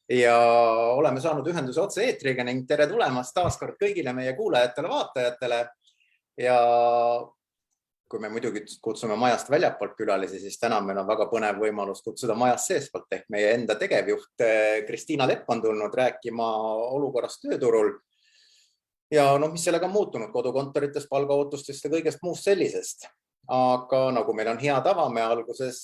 ja oleme saanud ühenduse otse-eetriga ning tere tulemast taas kord kõigile meie kuulajatele, vaatajatele. Ja kui me muidugi kutsume majast väljapoolt külalisi, siis täna meil on väga põnev võimalus kutsuda majast seestpoolt ehk meie enda tegevjuht Kristiina Lepp on tulnud rääkima olukorrast tööturul. Ja mis sellega on muutunud kodukontoritest, palgaootustest ja kõigest muust sellisest. Aga nagu meil on hea tava, me alguses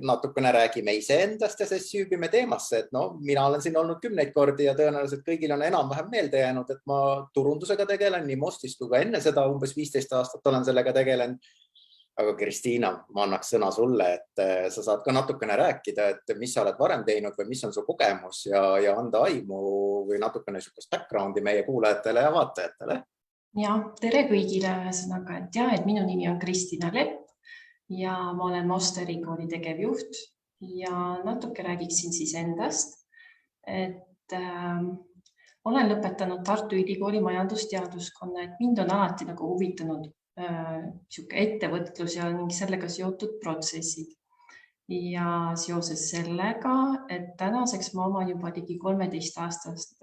natukene räägime iseendast ja siis süübime teemasse, et mina olen siin olnud 10 kordi ja tõenäoliselt kõigil on enam-vähem meelde jäänud, et ma turundusega tegelen nii Mostis kui ka enne seda umbes 15 aastat olen sellega tegelenud. Aga Kristiina, ma annaks sõna sulle, et sa saad ka natukene rääkida, et mis sa oled varem teinud või mis on su kogemus ja anda aimu või natukene niisugust backgroundi meie kuulajatele ja vaatajatele. Ja, tere kõigile ühesõnaga, et minu nimi on Kristiina Lepp ja ma olen Mosteri kooli tegevjuht ja natuke räägiksin siis endast, et olen lõpetanud Tartu Ülikooli majandusteaduskonna, et mind on alati nagu huvitanud ettevõtlus ja ning sellega seotud protsessid. Ja seoses sellega, et tänaseks ma oman juba ligi 13 aastast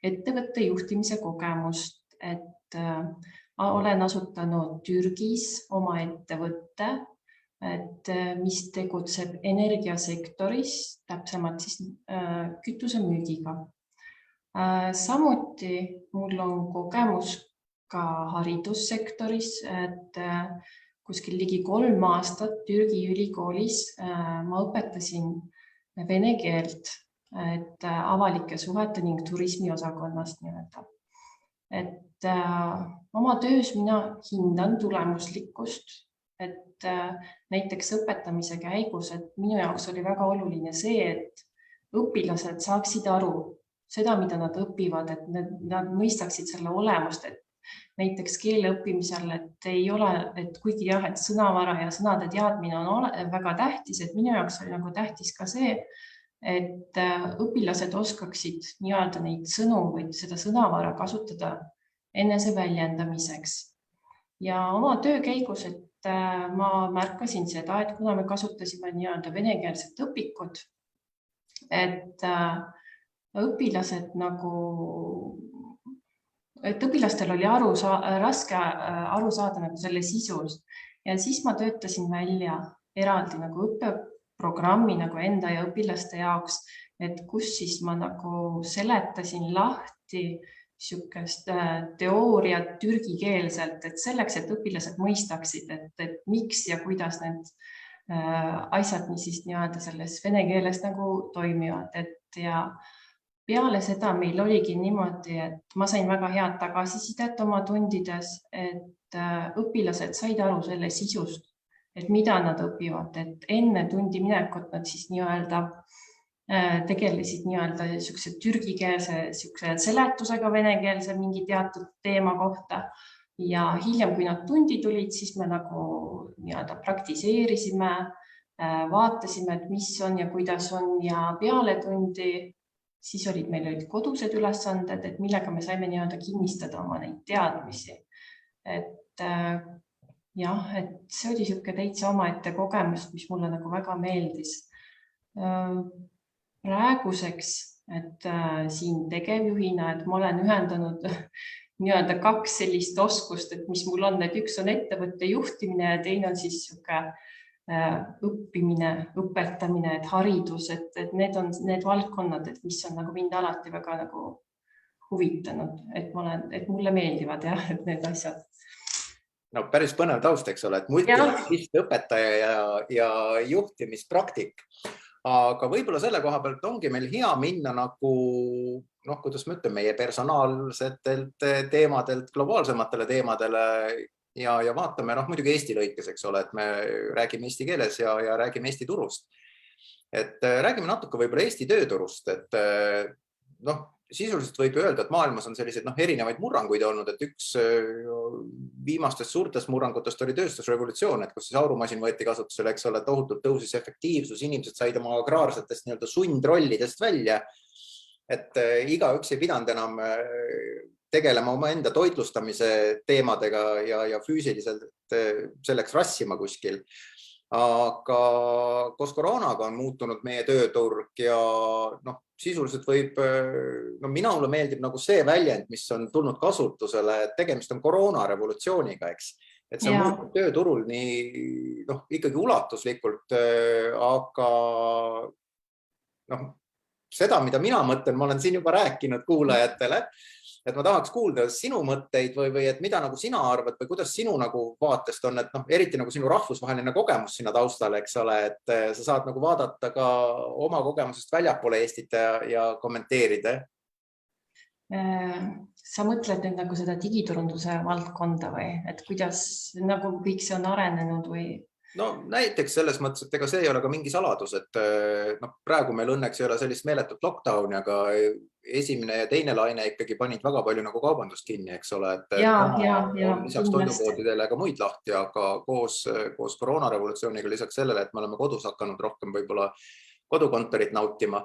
ettevõtte juhtimise kogemust, et olen asutanud Türgis oma ettevõtte, mis tegutseb energiasektoris, täpsemalt siis kütusemüügiga. Samuti mul on kogemus ka haridussektoris, et kuskil ligi 3 aastat Türgi ülikoolis ma õpetasin vene keelt, et avalike suhete ning turismi osakonnast nii-öelda. Et oma töös mina hindan tulemuslikkust, et näiteks õpetamise käigus, et minu jaoks oli väga oluline see, et õpilased saaksid aru seda, mida nad õpivad, et nad mõistaksid selle olemust, et näiteks keele õppimisel, et ei ole, et kuigi jah, et sõnavara ja sõnade teadmine on väga tähtis, et minu jaoks oli nagu tähtis ka see, et õpilased oskaksid nii-öelda neid sõnu või seda sõnavara kasutada enese väljendamiseks. Ja oma töö käigus, et ma märkasin seda, et kuna me kasutasime nii-öelda venekeelset õpikut, et õpilastel oli raske aru saada nagu selle sisust ja siis ma töötasin välja eraldi nagu õppeprogrammi nagu enda ja õpilaste jaoks, et kus siis ma nagu seletasin lahti niisugust teooriat türgikeelselt, et selleks, et õpilased mõistaksid, et miks ja kuidas need asjad siis nii-öelda selles vene keeles nagu toimivad. Ja peale seda meil oligi niimoodi, et ma sain väga head tagasisidet oma tundides, et õpilased said aru selle sisust, et mida nad õpivad, et enne tundi minekut nad siis nii-öelda tegelesid nii-öelda türgikeelse seletusega venekeelse mingi teatud teema kohta ja hiljem, kui nad tundi tulid, siis me nagu nii-öelda praktiseerisime, vaatasime, et mis on ja kuidas on ja peale tundi siis meil olid kodused ülesanded, et millega me saime nii-öelda kinnistada oma neid teadmisi. Et jah, et see oli niisugune täitsa omaette kogemus, mis mulle nagu väga meeldis. Praeguseks, et siin tegevjuhina, et ma olen ühendanud nii-öelda 2 sellist oskust, et mis mul on, et üks on ettevõtte juhtimine ja teine on siis õppimine, õpetamine, et haridus, et need on need valdkonnad, et mis on nagu mind alati väga nagu huvitanud, et mulle meeldivad jah, et need asjad. No päris põnev taust, eks ole, et multilingvist õpetaja ja juhtimispraktik. Aga võib-olla selle koha pealt ongi meil hea minna nagu, kuidas me ütleme, meie personaalsetelt teemadelt globaalsematele teemadele ja vaatame muidugi Eesti lõikes, eks ole, et me räägime eesti keeles ja räägime Eesti turust. Et räägime natuke võib-olla Eesti tööturust, et sisuliselt võib öelda, et maailmas on selliseid erinevaid murranguid olnud, et üks viimastest suurtest murrangutest oli tööstusrevolutsioon, et kus siis aurumasin võeti kasutusele, eks ole, tohutult tõusis efektiivsus, inimesed said oma agraarsetest nii-öelda sundrollidest välja, et igaüks ei pidanud enam tegelema oma enda toitlustamise teemadega ja füüsiliselt selleks rassima kuskil. aga koos koroonaga on muutunud meie tööturg ja sisuliselt minule meeldib nagu see väljend, mis on tulnud kasutusele, et tegemist on koroonarevolutsiooniga, eks. Et see on muutunud tööturul nii ikkagi ulatuslikult, aga seda, mida mina mõtlen, ma olen siin juba rääkinud kuulajatele, et ma tahaks kuulda sinu mõtteid või et mida nagu sina arvad või kuidas sinu nagu vaatest on, et eriti nagu sinu rahvusvaheline kogemus sinna taustale, eks ole, et sa saad nagu vaadata ka oma kogemusest väljapoole Eestit ja kommenteerida. Sa mõtled nüüd nagu seda digiturunduse valdkonda või, et kuidas nagu kõik see on arenenud või? No näiteks selles mõttes, et ega see ei ole ka mingi saladus, et praegu meil õnneks ei ole sellist meeletut lockdowni, aga esimene ja teine laine ikkagi panid väga palju nagu kaubandust kinni, eks ole, et lisaks toidupoodidele ka muid lahti, aga koos koroonarevolutsiooniga lisaks sellele, et me oleme kodus hakanud rohkem võib-olla kodukontorit nautima,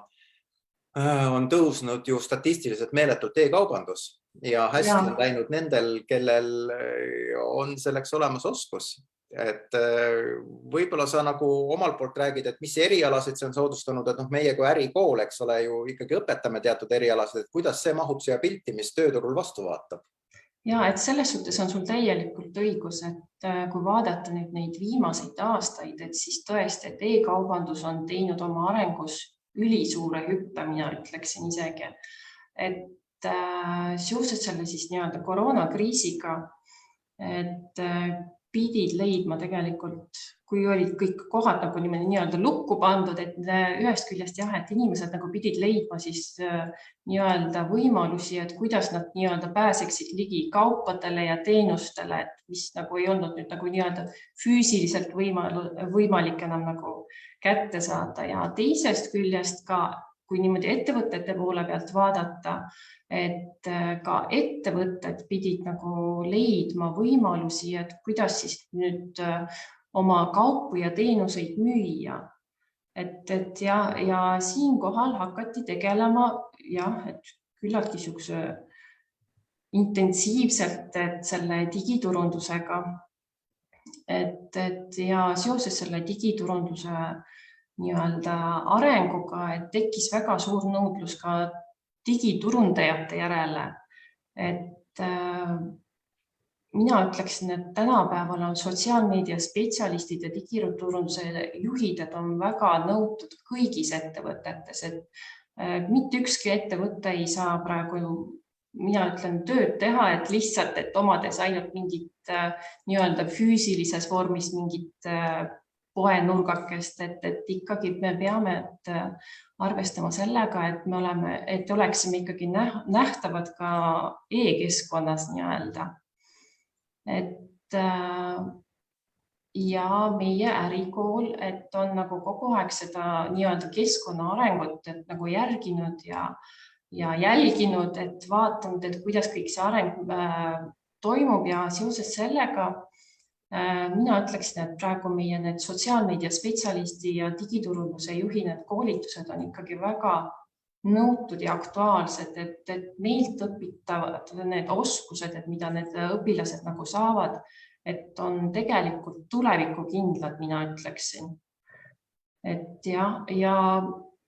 on tõusnud ju statistiliselt meeletult e-kaubandus ja hästi on läinud nendel, kellel on selleks olemas oskus. Et võib-olla sa nagu omalt poolt räägid, et mis erialasid see on soodustanud, et meie kui ärikool, eks ole, ju ikkagi õpetame teatud erialasid, et kuidas see mahub siia pilti, mis tööturul vastu vaatab? Ja, et selles suhtes on sul täielikult õigus, et kui vaadata nüüd neid viimaseid aastaid, et siis tõesti, et e-kaubandus on teinud oma arengus ülisuure hüppe, mina ütleksin isegi, et seoses selle siis nii-öelda koroonakriisiga, et pidid leidma tegelikult, kui olid kõik kohad nagu nii-öelda lukku pandud, et ühest küljest et inimesed nagu pidid leidma siis nii-öelda võimalusi, et kuidas nad nii-öelda pääseksid ligi kaupadele ja teenustele, et mis nagu ei olnud nüüd nagu nii-öelda füüsiliselt võimalik enam nagu kätte saada ja teisest küljest ka, kui niimoodi ettevõtete poole pealt vaadata, et ka ettevõtted pidid nagu leidma võimalusi, et kuidas siis nüüd oma kaupu ja teenuseid müüa. Et ja siinkohal hakati tegelema, et küllaltki siukse intensiivselt selle digiturundusega. Ja seoses selle digiturunduse nii-öelda arenguga, et tekkis väga suur nõudlus ka digiturundajate järele. Et mina ütleksin, et tänapäeval on sotsiaalmeedia spetsialistid ja digiturunduse juhid, et on väga nõutud kõigis ettevõtetes, et mitte ükski ettevõte ei saa praegu, mina ütlen, tööd teha, et lihtsalt, et omades ainult mingit nii-öelda füüsilises vormis mingit poenurgakest, et ikkagi me peame arvestama sellega, et oleksime ikkagi nähtavad ka e-keskkonnas nii-öelda. Ja meie ärikool, et on nagu kogu aeg seda nii-öelda keskkonna arengut nagu järginud ja jälginud, et vaatanud, et kuidas kõik see areng toimub ja seoses sellega mina ütleksin, et praegu meie need sotsiaalmeedia spetsialisti ja digiturunduse juhi need koolitused on ikkagi väga nõutud ja aktuaalsed, et neilt õpitavad need oskused, et mida need õpilased nagu saavad, et on tegelikult tulevikukindlad, mina ütleksin. Et ja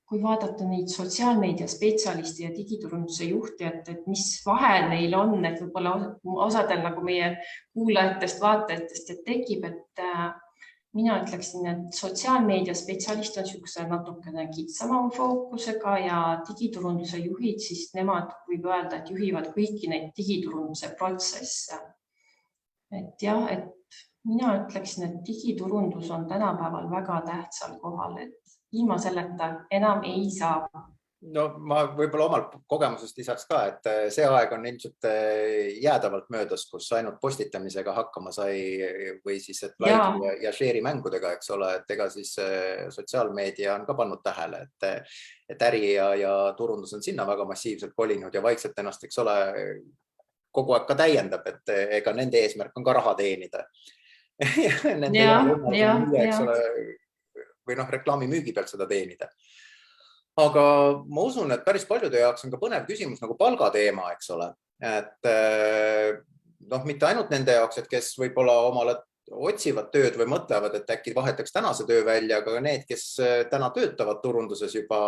kui vaadata neid sotsiaalmeedia spetsialisti ja digiturunduse juhti, et mis vahe neil on, et võib-olla osadel nagu meie kuulajatest, vaatajatest, et tekib, et mina ütleksin, et sotsiaalmeedia spetsialist on niisuguse natukene kitsama fookusega ja digiturunduse juhid, siis nemad võib öelda, et juhivad kõiki neid digiturunduse protsesse. Et mina ütleksin, et digiturundus on tänapäeval väga tähtsal kohal, et ilma selleta enam ei saa. No ma võib-olla omalt kogemusest lisaks ka, et see aeg on ilmselt jäädavalt möödas, kus ainult postitamisega hakkama sai või siis et like ja share'i mängudega, eks ole, et ega siis sotsiaalmeedia on ka pannud tähele, et äri ja turundus on sinna väga massiivselt kolinud ja vaikselt ennast, eks ole, kogu aeg ka täiendab, et ega nende eesmärk on ka raha teenida. Või reklaamimüügi pealt seda teenida. Aga ma usun, et päris paljude jaoks on ka põnev küsimus nagu palgateema, eks ole. Et mitte ainult nende jaoks, et kes võib-olla omale otsivad tööd või mõtlevad, et äkki vahetaks tänase töö välja, aga need, kes täna töötavad turunduses juba,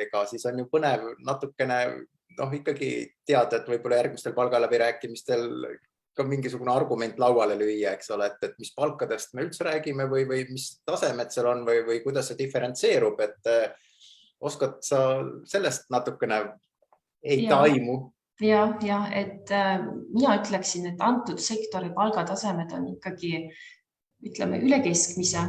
ega siis on ju põnev natukene ikkagi teada, et võib-olla järgmistel palgaläbirääkimistel ka mingisugune argument lauale lüüa, eks ole, et mis palkadest me üldse räägime või mis tasemed seal on või kuidas see diferentseerub, et oskad sa sellest natukene taimu? Ja, et mina ütleksin, et antud sektori palgatasemed on ikkagi, ütleme, üle keskmise,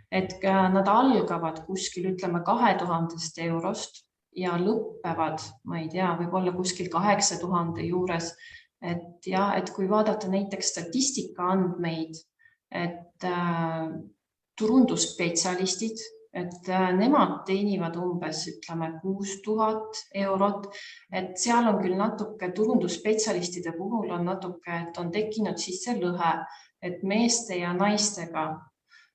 et nad algavad kuskil, ütleme, 2000 eurost ja lõppevad, ma ei tea, võib-olla kuskil 8000 juures. Et kui vaadata näiteks statistika andmeid, et turundusspetsialistid, et nemad teenivad umbes, ütleme, 6000 eurot, et seal on küll natuke turundusspetsialistide puhul on natuke, et on tekkinud siis see lõhe, et meeste ja naistega,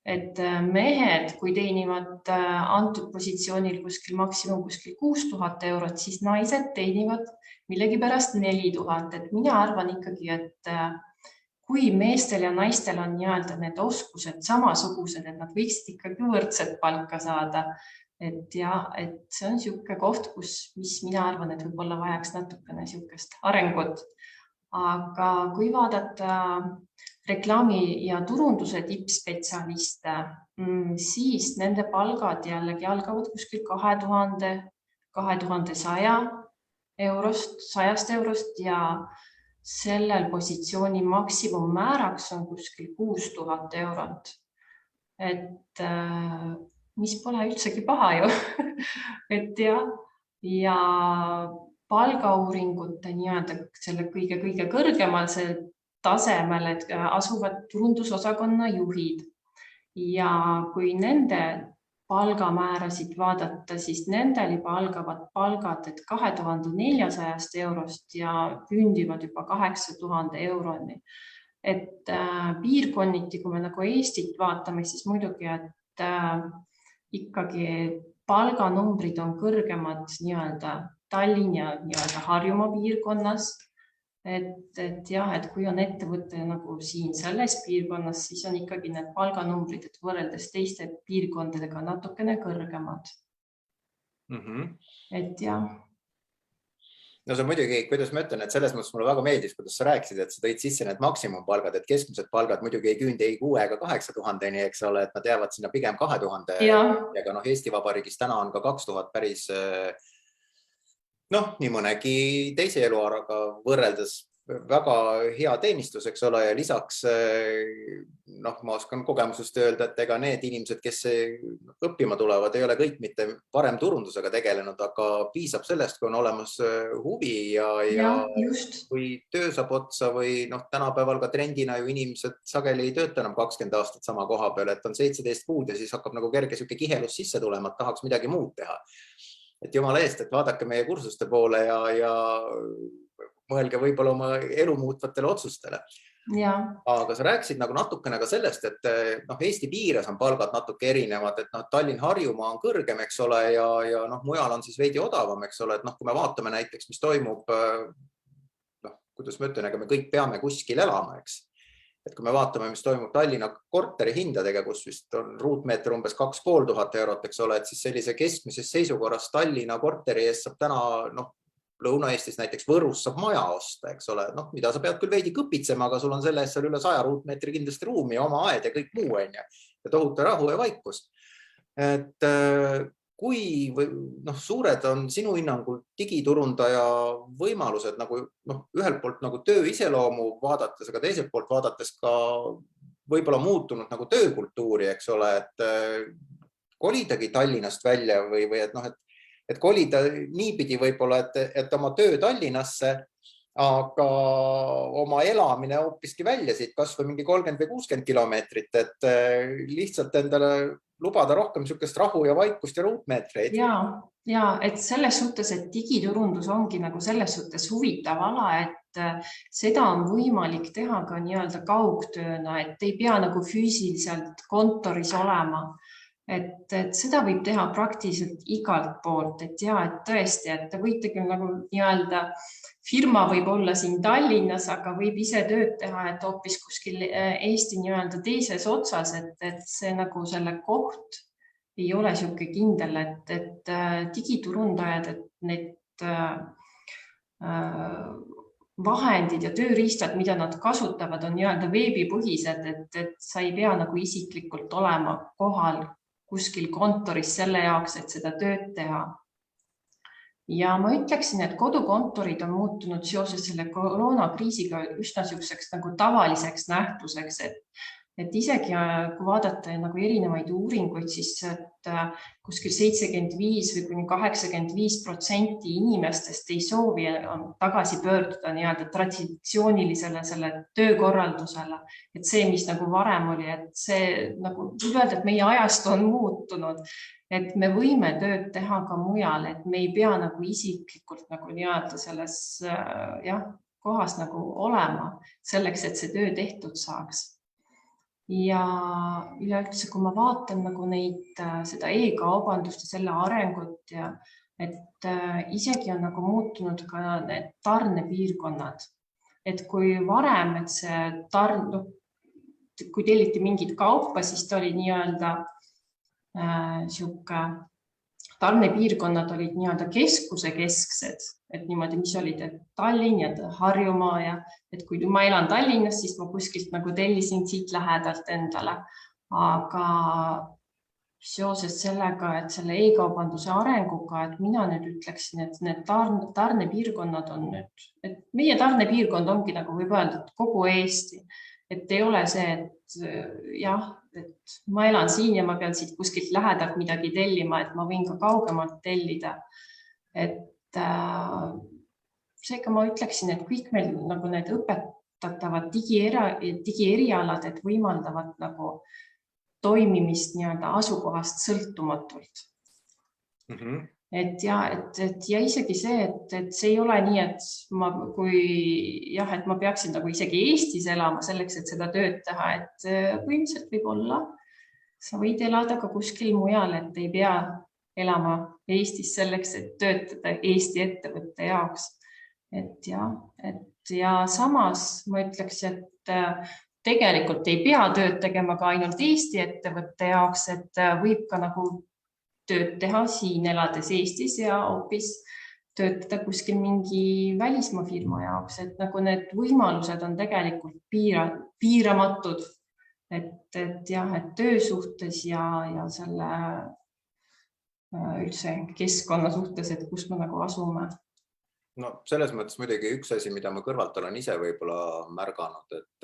et mehed, kui teenivad antud positsioonil maksimum 6000 eurot, siis naised teenivad millegipärast 4000, et mina arvan ikkagi, et kui meestel ja naistel on nii-öelda need oskused samasugused, et nad võiksid ikkagi võrdset palka saada. Et see on niisugune koht, mis mina arvan, et võib-olla vajaks natukene niisugust arengut. Aga kui vaadata reklaami ja turunduse tippspetsialiste, siis nende palgad jällegi algavad kuskil 2100 eurost ja sellel positsiooni maksimummääraks on kuskil 6000 eurot. Et mis pole üldsegi paha ju. Et ja palgauuringute nii-öelda selle kõige kõrgemal tasemel, et asuvad turundusosakonna juhid. Ja kui nende palgamäärasid vaadata, siis nendel juba algavad palgad, et 2400 eurost ja küündivad juba 8000 euroni. Et piirkonniti, kui me nagu Eestit vaatame, siis muidugi, et ikkagi palganumbrid on kõrgemad nii-öelda Tallinn ja nii-öelda Harjumaa piirkonnas. Et kui on ettevõte nagu siin selles piirkonnas, siis on ikkagi need palganumbrid, et võrreldes teiste piirkondadega natukene kõrgemad. Et No see muidugi, kuidas ma ütlen, et selles mõttes mulle väga meeldis, kuidas sa rääkisid, et sa tõid sisse need maksimumpalgad, et keskmised palgad muidugi ei küündi ei 6 ega 8000, eks ole, et nad jäävad sinna pigem 2000. Ja Eesti Vabariigis täna on ka 2000 päris nii mõnegi teise eluaraga võrreldes väga hea teenistus, eks ole, ja lisaks ma oskan kogemusest öelda, et ega need inimesed, kes õppima tulevad, ei ole kõik mitte parem turundusega tegelenud, aga piisab sellest, kui on olemas huvi ja kui töö saab otsa või tänapäeval ka trendina ju inimesed sageli ei tööta enam 20 aastat sama koha peal, et on 17 kuud ja siis hakkab nagu kerge siuke kihelus sisse tulema, et tahaks midagi muud teha. Et jumala eest, et vaadake meie kursuste poole ja mõelge võib-olla oma elu muutvatele otsustele. Aga sa rääkisid nagu natukene ka sellest, et Eesti piires on palgad natuke erinevad, et Tallinn-Harjumaa on kõrgem, eks ole, ja mujal on siis veidi odavam, eks ole, et kui me vaatame näiteks, mis toimub, kuidas ma ütlen, ega me kõik peame kuskil elama, eks. Et kui me vaatame, mis toimub Tallinna korteri hindadega, kus vist on ruutmeeter umbes 2500 eurot, eks ole, et siis sellise keskmises seisukorras Tallinna korteri eest saab täna, Lõuna-Eestis näiteks Võrus saab maja osta, eks ole, mida sa pead küll veidi kõpitsema, aga sul on selle eest seal üle 100 ruutmeetri kindlasti ruumi ja oma aed ja kõik muu on ja tohutu rahu ja vaikus. Et kui suured on sinu hinnangul digiturundaja võimalused ühelt poolt töö iseloomu vaadates, aga teiselt poolt vaadates ka võib-olla muutunud töökultuuri, eks ole, et kolidagi Tallinnast välja või et kolida niipidi võib-olla, et oma töö Tallinnasse, aga oma elamine hoopiski välja siit kas või mingi 30 või 60 kilomeetrit, et lihtsalt endale lubada rohkem niisugust rahu ja vaikust ja ruutmeetreid. Ja, et selles suhtes, et digiturundus ongi selles suhtes huvitav ala, et seda on võimalik teha ka nii-öelda kaugtööna, et ei pea füüsiliselt kontoris olema. et seda võib teha praktiliselt igalt poolt, et ja, et tõesti, et te võite küll nagu nii-öelda firma võib olla siin Tallinnas, aga võib ise tööd teha, et hoopis kuskil Eesti nii-öelda teises otsas, et see nagu selle koht ei ole siuke kindel, et digiturundajad, et need vahendid ja tööriistad, mida nad kasutavad, on nii-öelda veebipõhised, et sa ei pea nagu isiklikult olema kohal kuskil kontoris selle jaoks, et seda tööd teha. Ja ma ütleksin, et kodukontorid on muutunud seoses selle koroonakriisiga üsna siukseks nagu tavaliseks nähtuseks, et isegi kui vaadata nagu erinevaid uuringuid, siis kuskil 75 või kuni 85% inimestest ei soovi tagasi pöörduda nii-öelda traditsioonilisele selle töökorraldusele. Et see, mis nagu varem oli, et see nagu võib öelda, et meie ajast on muutunud, et me võime tööd teha ka mujal, et me ei pea nagu isiklikult nagu nii-öelda selles kohas nagu olema selleks, et see töö tehtud saaks. Ja üleüldse, kui ma vaatan nagu seda e-kaubandust ja selle arengut, et isegi on nagu muutunud ka need tarnepiirkonnad. Et kui varem, et see kui telliti mingit kaupa, siis ta oli nii-öelda siuke tarnepiirkonnad olid nii-öelda keskuse kesksed, et niimoodi, mis olid Tallinn ja Harjumaa ja et kui ma elan Tallinnas, siis ma kuskilt nagu tellisin siit lähedalt endale. Aga seoses sellega, et selle e-kaubanduse arenguga, et mina nüüd ütleksin, et need tarnepiirkonnad on nüüd, et meie tarnepiirkond ongi nagu võib öelda, et kogu Eesti, et ei ole see, et ma elan siin ja ma pean siit kuskilt lähedalt midagi tellima, et ma võin ka kaugemalt tellida. Et seega ma ütleksin, et kõik meil nagu need õpetatavad digierialad, et võimaldavad nagu toimimist nii-öelda asukohast sõltumatult. Et isegi see, et see ei ole nii, et ma peaksin nagu isegi Eestis elama selleks, et seda tööd teha, et põhimõtteliselt võib olla, sa võid elada ka kuskil mujal, et ei pea elama Eestis selleks, et töötada Eesti ettevõtte jaoks. Ja samas ma ütleks, et tegelikult ei pea tööd tegema ka ainult Eesti ettevõtte jaoks, et võib ka nagu tööd teha siin elades Eestis ja hoopis töötada kuskil mingi välismaa firma jaoks, et nagu need võimalused on tegelikult piiramatud, et töösuhtes ja selle üldse keskkonna suhtes, et kus me nagu asume. No selles mõttes muidugi üks asi, mida ma kõrvalt olen ise võib-olla märganud, et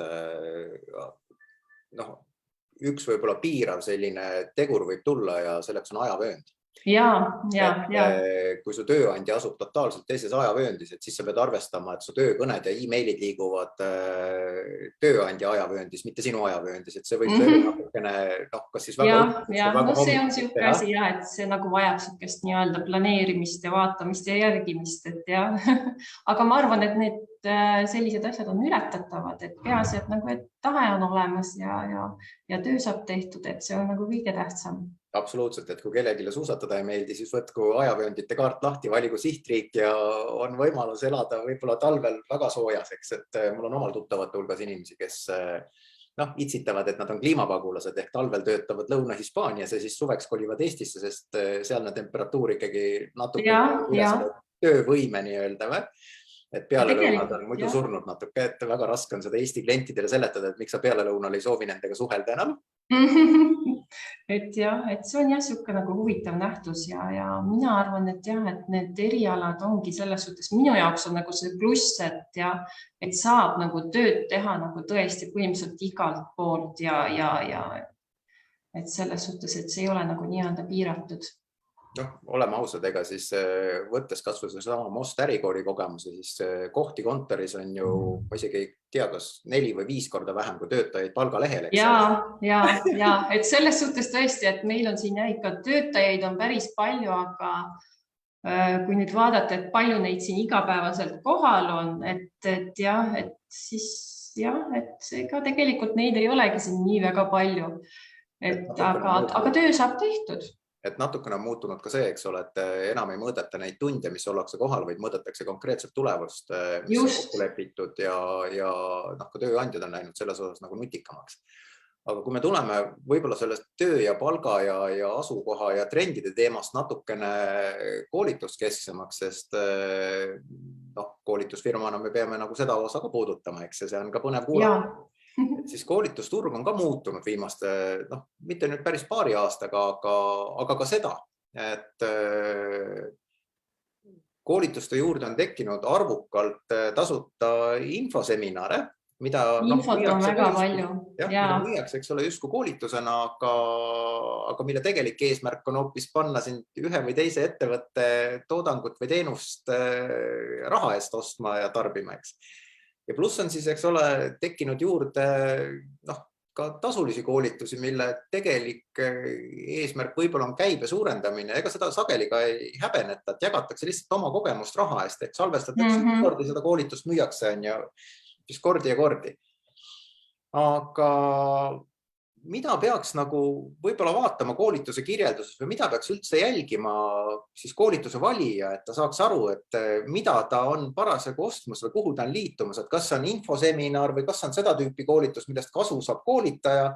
üks võib-olla piirav selline tegur võib tulla ja selleks on ajavöönd. Kui su tööandja asub totaalselt teises ajavööndis, et siis sa pead arvestama, et su töökõned ja e-mailid liiguvad tööandja ajavööndis, mitte sinu ajavööndis, et see võib natukene, kas siis väga... see on siuke asi, et see nagu vajab siukest nii-öelda planeerimist ja vaatamist ja järgimist, aga ma arvan, et need sellised asjad on ületatavad, et peaasi, et tahe on olemas ja töö saab tehtud, et see on nagu kõige tähtsam. Absoluutselt, et kui kellegile suusatada ei meeldi, siis võtku ajavööndite kaart lahti, valigu sihtriik ja on võimalus elada võib-olla talvel väga soojaseks, et mul on omal tuttavate hulgas inimesi, kes itsitavad, et nad on kliimapagulased ehk talvel töötavad Lõuna-Hispaanias ja siis suveks kolivad Eestisse, sest sealne temperatuur ikkagi natuke töövõime nii-öelda, et pealelõunad on muidu surnud natuke, et väga raske on seda Eesti klientidele seletada, et miks sa pealelõunal ei soovi nendega suhelda enam. Et see on siuke nagu huvitav nähtus ja mina arvan, et need erialad ongi selles suhtes, minu jaoks on nagu see pluss, et saab nagu tööd teha nagu tõesti põhimõtteliselt igalt poolt ja et selles suhtes, et see ei ole nagu nii-öelda piiratud. Oleme ausad, ega siis võttes kasvõi sama Most ärikooli kogemuse, siis kohti kontoris on ju, ma isegi ei tea, kas 4 või 5 korda vähem kui töötajaid palgalehel. Et selles suhtes tõesti, et meil on siin ikka töötajaid on päris palju, aga kui nüüd vaadata, et palju neid siin igapäevaselt kohal on, et siis et ega tegelikult neid ei olegi siin nii väga palju. aga töö saab tehtud. Et natukene on muutunud ka see, eks ole, et enam ei mõõdeta neid tunde, mis ollakse kohal, vaid mõõdetakse konkreetselt tulevust, mis on kokku lepitud ja ka tööandjad on läinud selles osas nagu nutikamaks. Aga kui me tuleme võib-olla sellest töö ja palga ja asukoha ja trendide teemast natukene koolituskesksemaks, sest koolitusfirmana me peame nagu seda osa ka puudutama, eks see on ka põnev kuulata. Siis koolitusturg on ka muutunud viimaste, mitte nüüd päris paari aastaga, aga ka seda, et koolituste juurde on tekkinud arvukalt tasuta infoseminare, mida infot on väga palju. Mida müüakse, eks ole, justkui koolitusena, aga mille tegelik eesmärk on hoopis panna sind ühe või teise ettevõtte toodangut või teenust raha eest ostma ja tarbima, eks. Ja pluss on siis, eks ole, tekkinud juurde ka tasulisi koolitusi, mille tegelik eesmärk võib-olla on käibe suurendamine. Ega seda sageli ka ei häbeneta, et jagatakse lihtsalt oma kogemust raha eest, et salvestatakse kordi seda koolitust müüakse ja siis kordi ja kordi. Aga mida peaks nagu võib-olla vaatama koolituse kirjelduses või mida peaks üldse jälgima siis koolituse valija, et ta saaks aru, et mida ta on parasjagu ostmas või kuhu ta on liitumas, et kas on infoseminar või kas on seda tüüpi koolitus, millest kasu saab koolitaja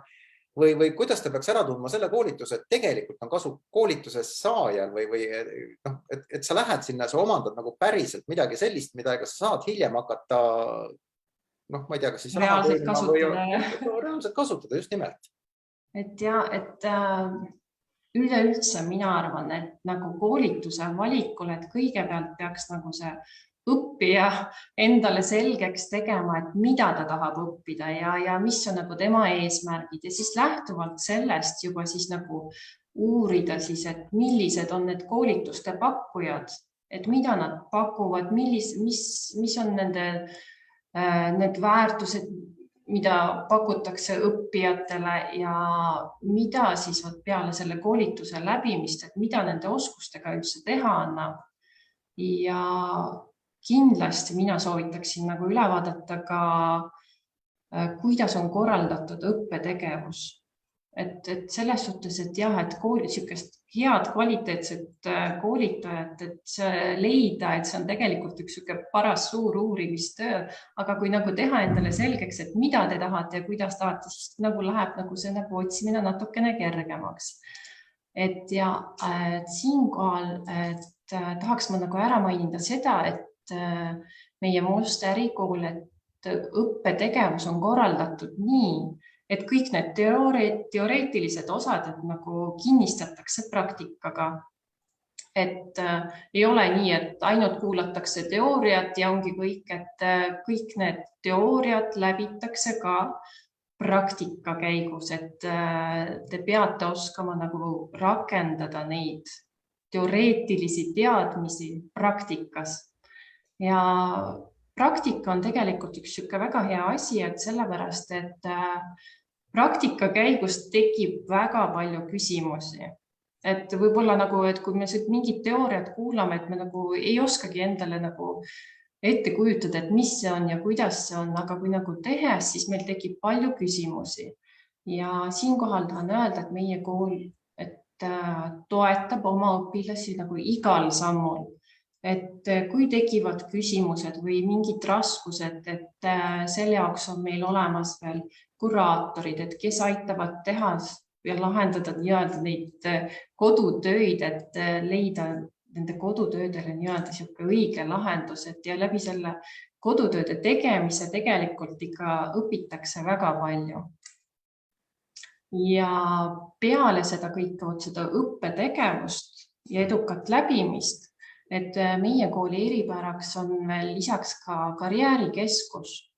või kuidas ta peaks ära tundma selle koolituse, et tegelikult on kasu koolituse saajal või et sa lähed sinna, sa omandad nagu päriselt midagi sellist, mida sa saad hiljem hakata, ma ei tea, kas siis reaalselt kasutada, just nimelt. Et üleüldse mina arvan, et nagu koolituse valikul, et kõigepealt peaks nagu see õppija endale selgeks tegema, et mida ta tahab õppida ja mis on nagu tema eesmärgid ja siis lähtuvalt sellest juba siis nagu uurida siis, et millised on need koolituste pakkujad, et mida nad pakuvad, mis on need väärtused, mida pakutakse õppijatele ja mida siis peale selle koolituse läbimist, et mida nende oskustega üldse teha annab. Ja kindlasti mina soovitaksin nagu üle vaadata ka, kuidas on korraldatud õppetegevus. Et selles suhtes, et jah, et sükest head kvaliteetset koolitajat, et leida, et see on tegelikult üks paras suur uurimistöö, aga kui nagu teha endale selgeks, et mida te tahate ja kuidas tahate, siis nagu läheb nagu see nagu otsimine natukene kergemaks. Et ja siinkohal tahaks ma nagu ära mainida seda, et meie Musta ärikool, et õppetegevus on korraldatud nii, et kõik need teoreetilised osad, et nagu kinnistatakse praktikaga. Et ei ole nii, et ainult kuulatakse teooriat ja ongi kõik, et kõik need teooriad läbitakse ka praktika käigus, et te peate oskama nagu rakendada neid teoreetilisi teadmisi praktikas. Ja praktika on tegelikult üks väga hea asi, et sellepärast, et praktika käigus tekib väga palju küsimusi. Et võib-olla nagu, et kui me mingid teooriad kuulame, et me nagu ei oskagi endale nagu ette kujutada, et mis see on ja kuidas see on, aga kui nagu tehes, siis meil tekib palju küsimusi. Ja siinkohal tahan öelda, et meie kool toetab oma õpilasi nagu igal sammul. Et kui tekivad küsimused või mingid raskused, et selle jaoks on meil olemas veel kuraatorid, et kes aitavad teha ja lahendada neid kodutöid, et leida nende kodutöödele õige lahendus, et ja läbi selle kodutööde tegemise tegelikult ikka õpitakse väga palju. Ja peale seda kõike seda õppetegevust ja edukat läbimist, et meie kooli eripäraks on veel lisaks ka karjäärikeskus.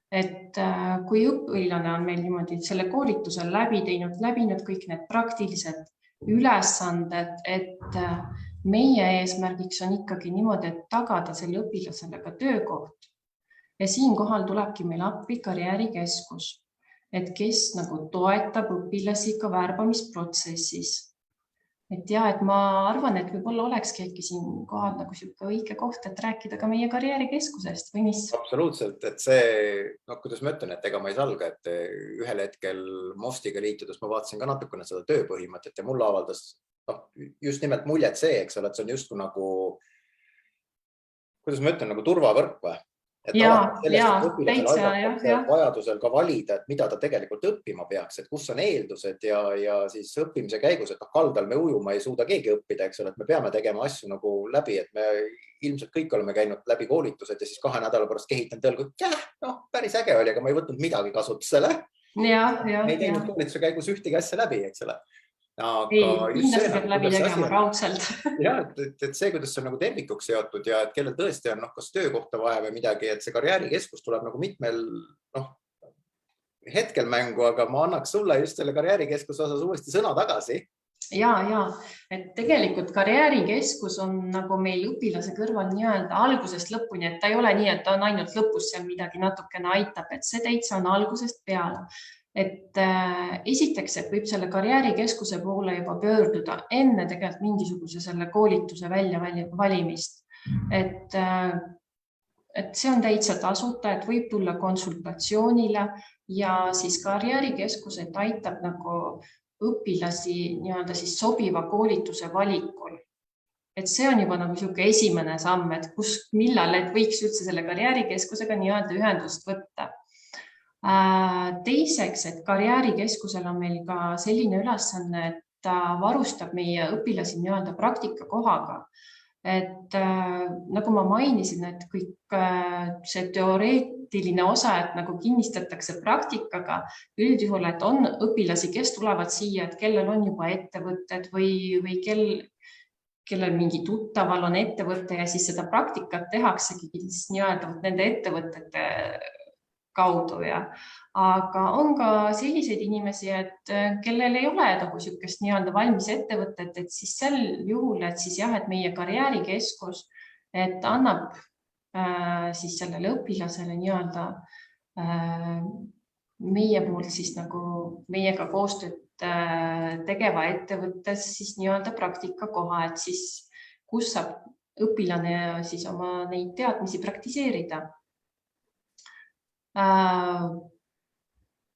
Et kui õpilane on meil niimoodi selle koolituse läbinud kõik need praktilised ülesanded, et meie eesmärgiks on ikkagi niimoodi, et tagada selle õpilasele ka töökoht. Ja siinkohal tulebki meil appi karjäärikeskus, et kes nagu toetab õpilasi ka värbamisprotsessis. et ja, et ma arvan, et võib-olla olekski äkki siin kohal nagu sihuke õige koht, et rääkida ka meie karjäärikeskusest või mis? Absoluutselt, et see, kuidas ma ütlen, et ega ma ei salga, et ühel hetkel Mostiga liitudes ma vaatasin ka natukene seda tööpõhimõtet ja mulle avaldas just nimelt muljet see, eks ole, et see on just nagu, kuidas ma ütlen, nagu turvavõrk või? Et vajadusel ka valida, et mida ta tegelikult õppima peaks, et kus on eeldused ja siis õppimise käigus, et kaldal me ujuma ei suuda keegi õppida, eks ole, et me peame tegema asju nagu läbi, et me ilmselt kõik oleme käinud läbi koolitused ja siis 2 nädala pärast kehitan tõlgu, päris äge oli, aga ma ei võtnud midagi kasutusele. Me ei teinud koolituse käigus ühtegi asja läbi, eks ole. Kindlasti peab läbi tegema raudselt. Ja, et see, kuidas see on nagu tervikuks seotud ja et kellel tõesti on kas töökohta vaja või midagi, et see karjäärikeskus tuleb nagu mitmel hetkel mängu, aga ma annaks sulle just selle karjäärikeskuse osas uuesti sõna tagasi. Ja, et tegelikult karjäärikeskus on nagu meil õpilase kõrval nii-öelda algusest lõpuni, et ta ei ole nii, et ta on ainult lõpus seal midagi natukene aitab, et see täitsa on algusest peale. Et esiteks, et võib selle karjäärikeskuse poole juba pöörduda enne tegelikult mingisuguse selle koolituse väljavalimist. Et see on täitsa tasuta, et võib tulla konsultatsioonile ja siis karjäärikeskused aitab nagu õpilasi nii-öelda siis sobiva koolituse valikul. Et see on juba nagu sihuke esimene samm, et millal võiks üldse selle karjäärikeskusega nii-öelda ühendust võtta. Teiseks, et karjäärikeskusel on meil ka selline ülesanne, et ta varustab meie õpilasi nii-öelda praktikakohaga. Et nagu ma mainisin, et kõik see teoreetiline osa, et nagu kinnistatakse praktikaga üldjuhul, et on õpilasi, kes tulevad siia, et kellel on juba ettevõtted või kellel mingi tuttaval on ettevõte ja siis seda praktikat tehaksegi nii-öelda nende ettevõtete kaudu. Aga on ka selliseid inimesi, et kellel ei ole nagu sihukest nii-öelda valmis ettevõtet, et siis sel juhul, et siis jah, et meie karjäärikeskus, et annab siis sellele õpilasele nii-öelda meie poolt siis nagu meiega koostööd tegeva ettevõttes siis nii-öelda praktikakoha, et siis kus saab õpilane siis oma neid teadmisi praktiseerida.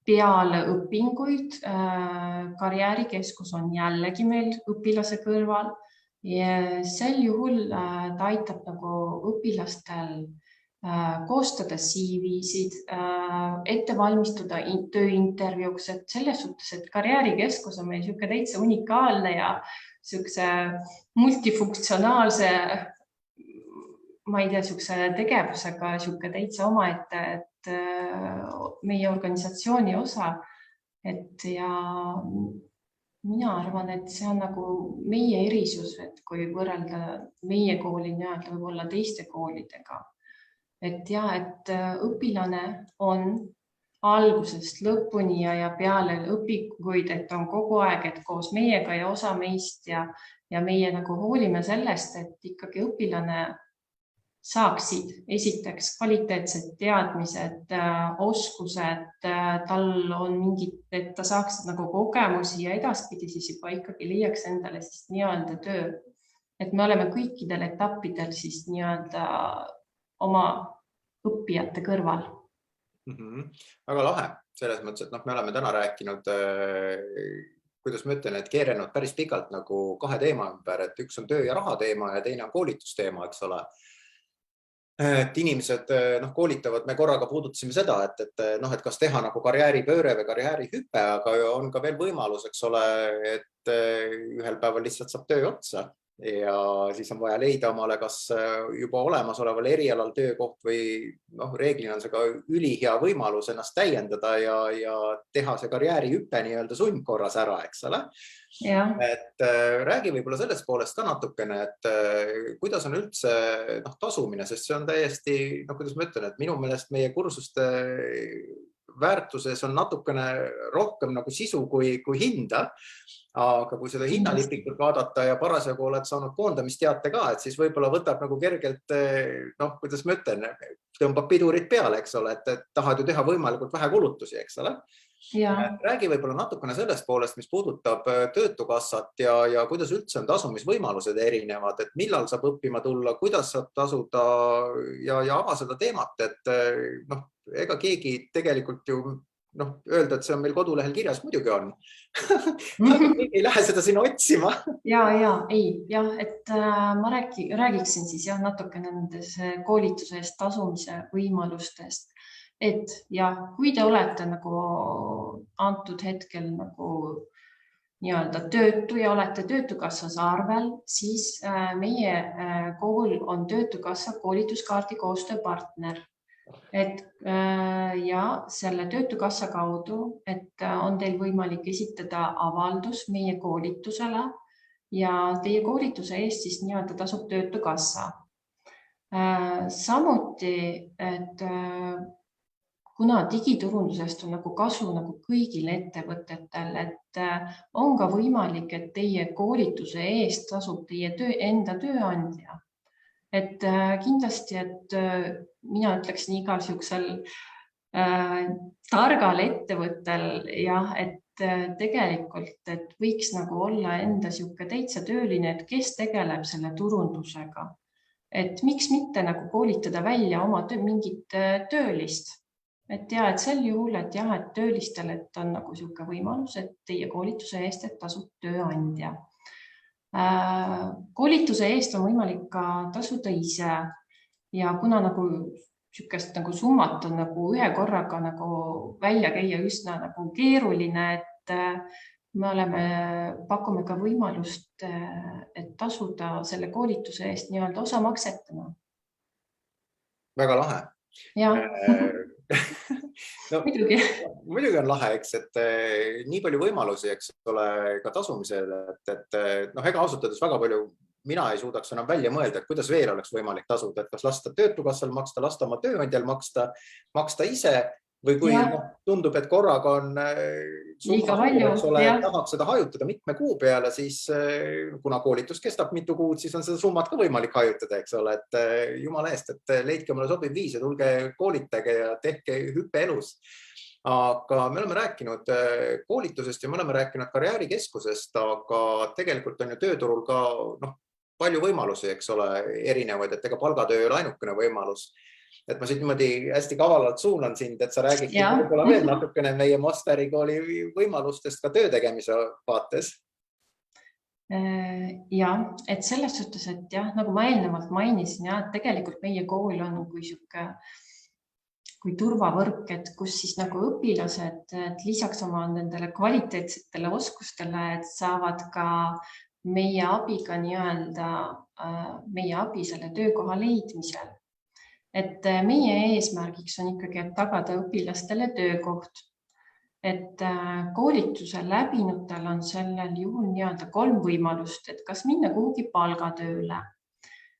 Peale õpinguid karjäärikeskus on jällegi meil õpilase kõrval ja sel juhul ta aitab nagu õpilastel koostada CV-sid, ette valmistuda tööintervjuuks, et selles suhtes, et karjäärikeskus on meil sihuke täitsa unikaalne ja siukse multifunktsionaalse, ma ei tea, siukse tegevusega sihuke täitsa omaette, et meie organisatsiooni osa, et ja mina arvan, et see on nagu meie erisus, et kui võrrelda meie kooli nii-öelda võib-olla teiste koolidega. Et ja, et õpilane on algusest lõpuni ja peale õpinguid, et on kogu aeg, et koos meiega ja osa meist ja meie nagu hoolime sellest, et ikkagi õpilane saaksid esiteks kvaliteetsed teadmised, oskused, tal on mingid, et ta saaks nagu kogemusi ja edaspidi siis juba ikkagi leiaks endale siis nii-öelda töö. Et me oleme kõikidel etappidel siis nii-öelda oma õppijate kõrval. Väga lahe, selles mõttes, et me oleme täna rääkinud, kuidas ma ütlen, et keerenud päris pikalt nagu 2 teema ümber, et üks on töö ja raha teema ja teine on koolitusteema, eks ole. Et inimesed koolitavad, me korraga puudutasime seda, et kas teha nagu karjääripööre või karjäärihüpe, aga on ka veel võimalus, eks ole, et ühel päeval lihtsalt saab töö otsa ja siis on vaja leida omale kas juba olemasoleval erialal töökoht või reeglina on see ka ülihea võimalus ennast täiendada ja teha see karjäärihüpe nii-öelda sundkorras ära, eks ole. Et räägi võib-olla sellest poolest ka natukene, et kuidas on üldse tasumine, sest see on täiesti, kuidas ma ütlen, et minu meelest meie kursuste väärtuses on natukene rohkem nagu sisu kui hinda. Aga kui seda hinnalipikut vaadata ja parasjagu oled saanud koondamisteate ka, et siis võib-olla võtab nagu kergelt, kuidas ma ütlen, tõmbab pidurit peale, eks ole, et tahad ju teha võimalikult vähe kulutusi, eks ole. Ja. Räägi võib-olla natukene sellest poolest, mis puudutab töötukassat ja kuidas üldse on tasumisvõimalused erinevad, et millal saab õppima tulla, kuidas saab tasuda ja ava seda teemat, et ega keegi tegelikult ju öelda, et see on meil kodulehel kirjas, muidugi on. Aga keegi ei lähe seda sinna otsima. Et ma räägiksin siis natukene nendes koolituse eest tasumise võimalustest. Et kui te olete nagu antud hetkel nagu nii-öelda töötu ja olete töötukassas arvel, siis meie kool on töötukassa koolituskaardi koostööpartner. Ja selle töötukassa kaudu, et on teil võimalik esitada avaldus meie koolitusele ja teie koolituse eest siis nii-öelda tasub töötukassa. Samuti, et kuna digiturundusest on nagu kasu nagu kõigil ettevõtetel, et on ka võimalik, et teie koolituse eest tasub teie enda tööandja. Et kindlasti, et mina ütleksin igal siuksel targal ettevõttel et tegelikult, et võiks nagu olla enda siuke täitsa tööline, et kes tegeleb selle turundusega. Et miks mitte nagu koolitada välja oma mingit töölist. Et sel juhul, et töölistel, et on nagu siuke võimalus, et teie koolituse eest, et tasub tööandja. Koolituse eest on võimalik ka tasuda ise ja kuna nagu siukest nagu summat on nagu ühe korraga nagu välja käia üsna nagu keeruline, et me pakume ka võimalust, et tasuda selle koolituse eest nii-öelda osamaksetena. Väga lahe. Muidugi on lahe, eks, et nii palju võimalusi, eks ole, ka tasumisel, et ega ausalt öeldes väga palju mina ei suudaks enam välja mõelda, et kuidas veel oleks võimalik tasuda, et kas lasta töötukassal maksta, lasta oma tööandjal maksta ise või kui tundub, et korraga on liiga palju, tahaks seda hajutada mitme kuu peale, siis kuna koolitus kestab mitu kuud, siis on seda summat ka võimalik hajutada, eks ole, et jumala eest, et leidke mulle sobiv viis ja tulge koolitage ja tehke hüppe elus. Aga me oleme rääkinud koolitusest ja me oleme rääkinud karjäärikeskusest, aga tegelikult on ju tööturul ka palju võimalusi, eks ole, erinevaid, et ega palgatöö ei ole ainukene võimalus. Et ma siit niimoodi hästi kavalalt suunan sind, et sa räägid võib-olla veel natukene meie Masteri kooli võimalustest ka töö tegemise vaates. Et selles suhtes, et nagu ma eelnevalt mainisin, et tegelikult meie kool on kui turvavõrk, et kus siis nagu õpilased lisaks oma nendele kvaliteetsetele oskustele, et saavad ka meie abiga meie abi selle töökoha leidmisel. Et meie eesmärgiks on ikkagi, et tagada õpilastele töökoht. Et koolituse läbinutel on sellel juhul nii-öelda 3 võimalust, et kas minna kuhugi palgatööle.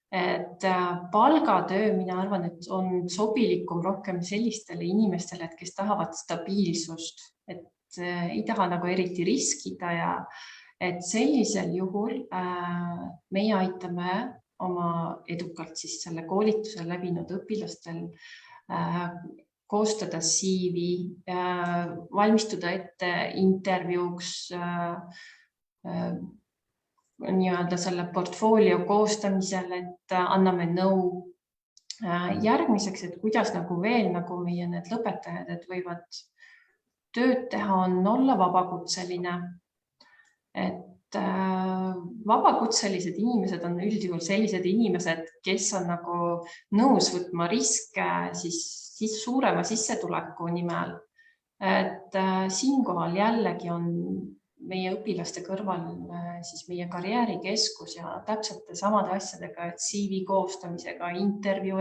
Et palgatöö, mina arvan, et on sobilikum rohkem sellistele inimestele, et kes tahavad stabiilsust, et ei taha nagu eriti riskida ja et sellisel juhul meie aitame oma edukalt siis selle koolituse läbinud õpilastel koostada CV, valmistuda ette intervjuuks, nii-öelda selle portfoolio koostamisel, et anname nõu. Järgmiseks, et kuidas nagu veel nagu meie need lõpetajad, et võivad tööd teha, on olla vabakutseline. Et vabakutselised inimesed on üldjuhul sellised inimesed, kes on nagu nõus võtma riske siis suurema sissetuleku nimel. Et siinkohal jällegi on meie õpilaste kõrval siis meie karjäärikeskus ja täpselt samade asjadega, et CV koostamisega, intervjuu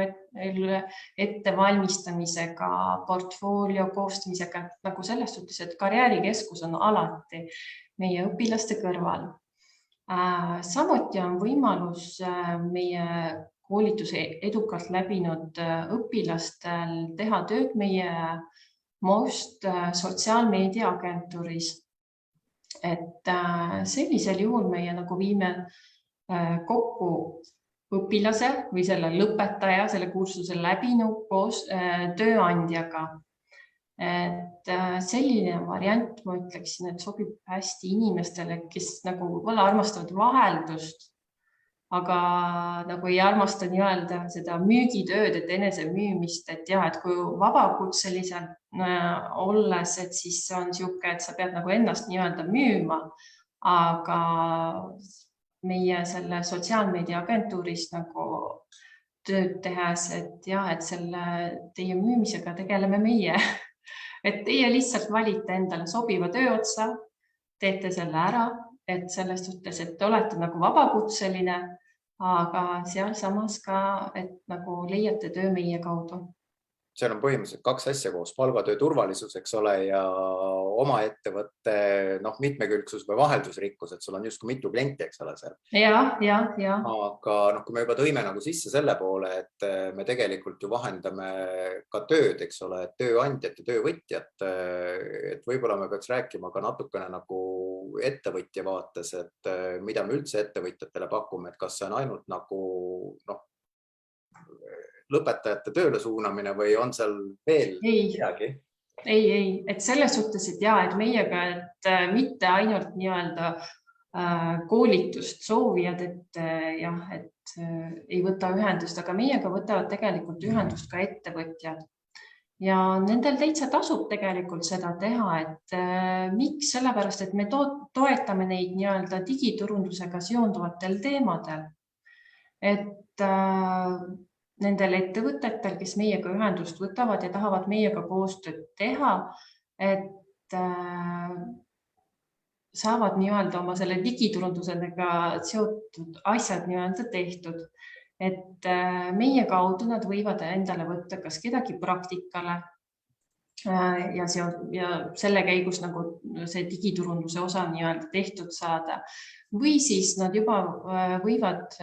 ettevalmistamisega, portfoolio koostamisega, nagu selles suhtes, et karjäärikeskus on alati meie õpilaste kõrval. Samuti on võimalus meie koolituse edukalt läbinud õpilastel teha tööd meie MOST sotsiaalmeedia agentuuris. Et sellisel juhul meie nagu viime kokku õpilase või selle lõpetaja, selle kursuse läbinu koos tööandjaga. Et selline variant, ma ütleksin, et sobib hästi inimestele, kes nagu võib-olla armastavad vaheldust, aga nagu ei armasta nii-öelda seda müügitööd, et enese müümist, et jah, et kui vabakutselised olles, et siis on siuke, et sa pead nagu ennast nii-öelda müüma, aga meie selle sotsiaalmeedia agentuuris nagu tööd tehes, et jah, et selle teie müümisega tegeleme meie. Et teie lihtsalt valite endale sobiva tööotsa, teete selle ära, et selles suhtes, et te olete nagu vabakutseline, aga seal samas ka, et nagu leiate töö meie kaudu. Seal on põhimõtteliselt 2 asja koos, palgatöö turvalisus, eks ole, ja oma ettevõtte mitmekülgsus või vaheldusrikkus, et sul on justkui mitu klienti, eks ole seal. Ja. Aga kui me juba tõime nagu sisse selle poole, et me tegelikult ju vahendame ka tööd, eks ole, tööandjat ja töövõtjat, et võib-olla me peaks rääkima ka natukene nagu ettevõtja vaates, et mida me üldse ettevõtjatele pakume, et kas see on ainult nagu lõpetajate tööle suunamine või on seal veel midagi? Ei, et selles suhtes, et jah, et meiega, et mitte ainult nii-öelda koolitust soovijad, et jah, et ei võta ühendust, aga meiega võtavad tegelikult ühendust ka ettevõtjad. Ja nendel täitsa tasub tegelikult seda teha, et miks? Sellepärast, et me toetame neid nii-öelda digiturundusega seonduvatel teemadel. Et nendel ettevõtetel, kes meiega ühendust võtavad ja tahavad meiega koostööd teha, et saavad nii-öelda oma selle digiturundusega seotud asjad nii-öelda tehtud. Et meie kaudu nad võivad endale võtta kas kedagi praktikale ja selle käigus nagu see digiturunduse osa nii-öelda tehtud saada. Või siis nad juba võivad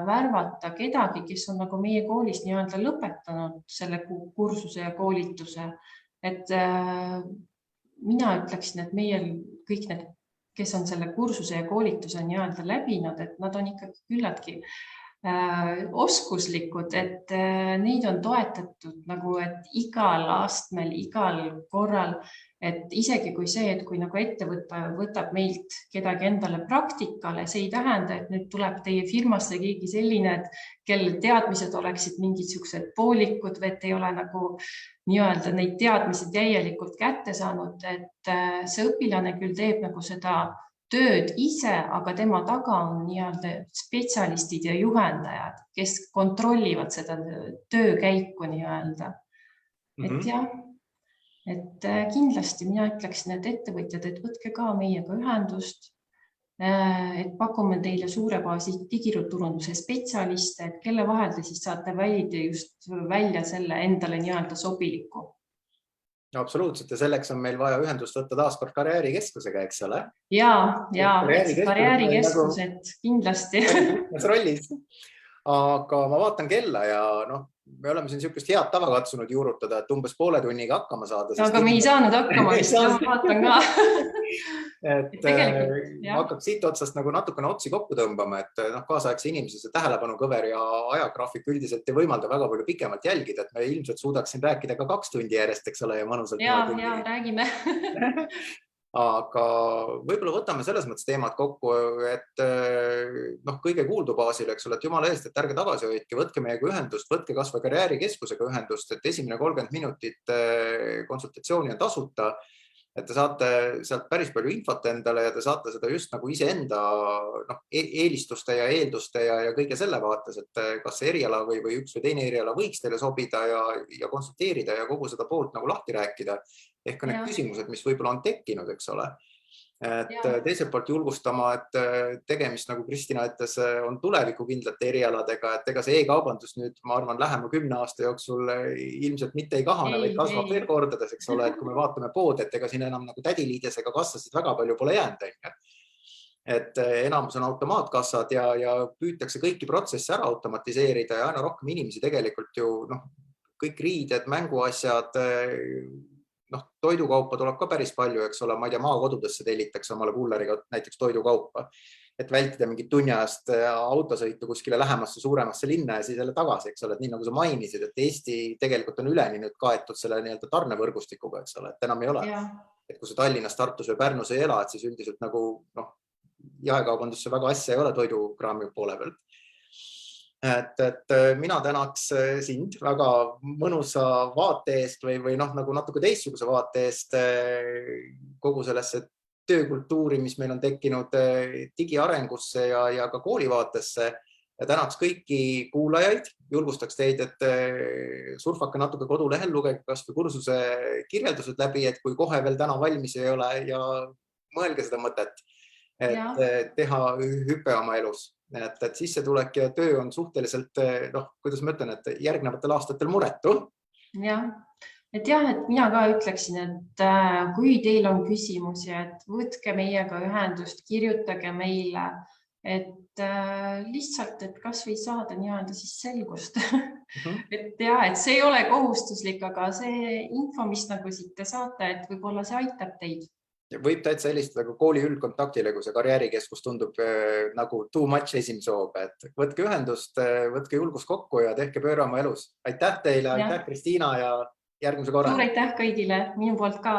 värvata kedagi, kes on nagu meie koolis nii-öelda lõpetanud selle kursuse ja koolituse. Et mina ütleksin, et meie kõik need, kes on selle kursuse ja koolituse nii-öelda läbinud, et nad on ikkagi küllaltki oskuslikud, et neid on toetatud nagu, et igal astmel, igal korral, et isegi kui see, et kui nagu ettevõte võtab meilt kedagi endale praktikale, see ei tähenda, et nüüd tuleb teie firmasse keegi selline, et kelle teadmised oleksid mingid siuksed poolikud või et ei ole nagu nii-öelda neid teadmisi täielikult kätte saanud, et see õpilane küll teeb nagu seda tööd ise, aga tema taga on nii-öelda spetsialistid ja juhendajad, kes kontrollivad seda töökäiku nii-öelda. Et jah, et kindlasti mina ütleksin, et ettevõtjad, et võtke ka meiega ühendust, et pakume teile suure baasi digiturunduse spetsialiste, et kelle vahel te siis saate valida just välja selle endale nii-öelda sobiliku. Absoluutselt, ja selleks on meil vaja ühendust võtta taaskord karjäärikeskusega, eks ole? Ja karjäärikeskused kindlasti. Rollis. Aga ma vaatan kella ja me oleme siin niisugust head tava katsunud juurutada, et umbes poole tunniga hakkama saada. Aga me ei saanud hakkama, ma vaatan ka. Et ma hakkaks siit otsast nagu natukene otsi kokku tõmbama, et kaasaegse inimese see tähelepanukõver ja ajagraafik üldiselt ei võimalda väga palju pikemalt jälgida, et me ilmselt suudaksin rääkida ka 2 tundi järjest, eks ole, ja mõnusalt. Ja räägime. Aga võib-olla võtame selles mõttes teemad kokku, et kõige kuuldu baasil, eks ole, et jumala eest, et ärge tagasi hoidke, võtke meiega ühendust, võtke kas või karjäärikeskusega ühendust, et esimene 30 minutit konsultatsiooni on tasuta, et te saate sealt päris palju infot endale ja te saate seda just nagu iseenda eelistuste ja eelduste ja kõige selle vaates, et kas see eriala või üks või teine eriala võiks teile sobida ja konsulteerida ja kogu seda poolt nagu lahti rääkida. Ehk ka need küsimused, mis võib-olla on tekkinud, eks ole. Et teiselt poolt julgustama, et tegemist, nagu Kristina ütles, on tulevikukindlate erialadega, et ega see e-kaubandus nüüd, ma arvan, lähema 10 aasta jooksul ilmselt mitte ei kahane, vaid kasvab veel kordades, eks ole, et kui me vaatame pood, et ega siin enam nagu tädiliidesega kassasid väga palju pole jäänud. Et enamus on automaatkassad ja püütakse kõiki protsesse ära automatiseerida ja aina rohkem inimesi tegelikult ju kõik riided, mänguasjad, toidukaupa tuleb ka päris palju, eks ole, ma ei tea, maakodudesse tellitakse omale kulleriga näiteks toidukaupa, et vältida mingit tunniajast autosõitu kuskile lähemasse suuremasse linna ja siis jälle tagasi, eks ole, et nii nagu sa mainisid, et Eesti tegelikult on üleni nüüd kaetud selle nii-öelda tarnevõrgustikuga, eks ole, et enam ei ole. Et kui sa Tallinnas, Tartus või Pärnus ei ela, et siis üldiselt nagu jaekaubandusse väga asja ei ole toidukraami poole pealt. Et mina tänaks sind väga mõnusa vaate eest või nagu natuke teistsuguse vaate eest kogu sellesse töökultuuri, mis meil on tekkinud digiarengusse ja ka koolivaatesse. Ja tänaks kõiki kuulajaid, julgustaks teid, et surfake natuke kodulehel, lugege kas või kursuse kirjeldused läbi, et kui kohe veel täna valmis ei ole ja mõelge seda mõtet, et teha hüpe oma elus. Et sissetulek ja töö on suhteliselt, kuidas ma ütlen, et järgnevatel aastatel muretu. Et mina ka ütleksin, et kui teil on küsimusi, et võtke meiega ühendust, kirjutage meile, et lihtsalt, et kas või saada nii-öelda siis selgust. Et see ei ole kohustuslik, aga see info, mis nagu siit te saate, et võib-olla see aitab teid. Võib täitsa helistada ka kooli üldkontaktile, kui see karjäärikeskus tundub nagu too much esimese hooga, et võtke ühendust, võtke julgus kokku ja tehke pööre oma elus. Aitäh teile, aitäh Kristiina ja järgmise korra. Suur aitäh kõigile, minu poolt ka.